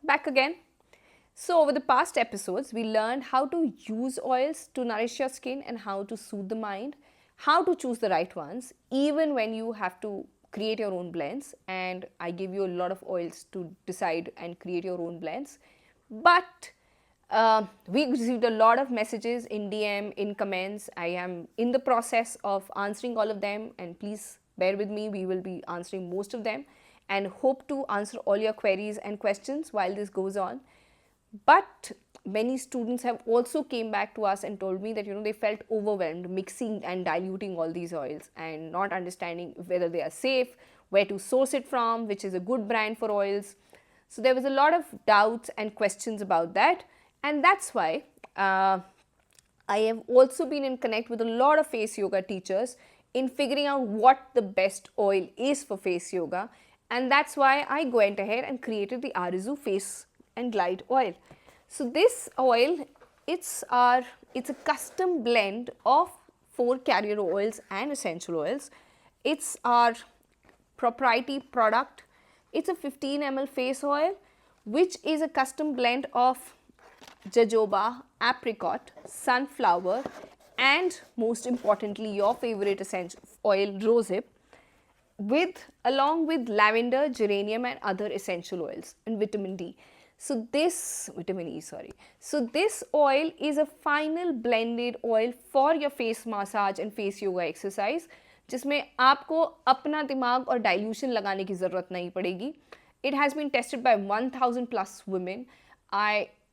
back again. So, over the past episodes, we learned how to use oils to nourish your skin and how to soothe the mind, how to choose the right ones, even when you have to create your own blends. And I give you a lot of oils to decide and create your own blends. But we received a lot of messages in DM, in comments. I am in the process of answering all of them, and please bear with me. We will be answering most of them and hope to answer all your queries and questions while this goes on. But many students have also came back to us and told me that they felt overwhelmed mixing and diluting all these oils and not understanding whether they are safe, where to source it from, which is a good brand for oils. So there was a lot of doubts and questions about that, and that's why I have also been in connect with a lot of face yoga teachers in figuring out what the best oil is for face yoga, and that's why I went ahead and created the Arezou Face and Glide Oil. So this oil, it's a custom blend of 4 carrier oils and essential oils. It's our proprietary product. It's a 15 ml face oil, which is a custom blend of jojoba, apricot, sunflower, and most importantly your favorite essential oil, rosehip, along with lavender, geranium and other essential oils and vitamin D. So this vitamin E, sorry. So this oil is a final blended oil for your face massage and face yoga exercise, जिसमें आपको अपना दिमाग और dilution लगाने की ज़रूरत नहीं पड़ेगी. It has been tested by 1000 plus women.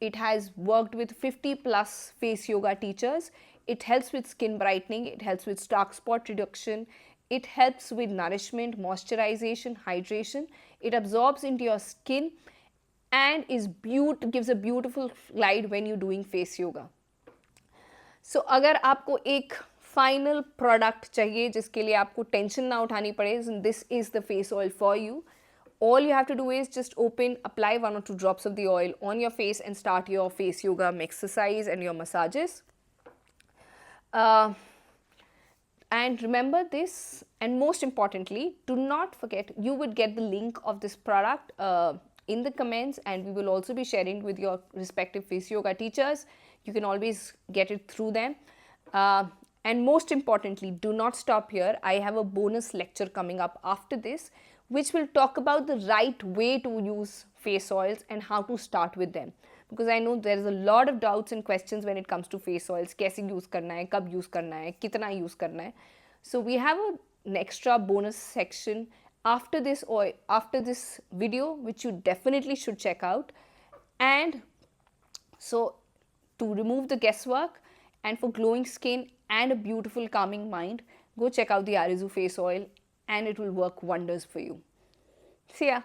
It has worked with 50 plus face yoga teachers. It helps with skin brightening. It helps with dark spot reduction. It helps with nourishment, moisturization, hydration. It absorbs into your skin and gives a beautiful glide when you're doing face yoga. So अगर आपको एक final product चाहिए जिसके लिए आपको tension ना उठानी पड़े, this is the face oil for you. All you have to do is just apply 1 or 2 drops of the oil on your face and start your face yoga exercise and your massages. And remember this, and most importantly, do not forget, you would get the link of this product in the comments, and we will also be sharing with your respective face yoga teachers. You can always get it through them. And most importantly, do not stop here. I have a bonus lecture coming up after this, which will talk about the right way to use face oils and how to start with them. Because I know there is a lot of doubts and questions when it comes to face oils. कैसे use करना है, कब use करना है, कितना use करना है. So we have an extra bonus section after this video, which you definitely should check out. And so to remove the guesswork and for glowing skin and a beautiful calming mind, go check out the Arezou Face Oil and it will work wonders for you. See ya.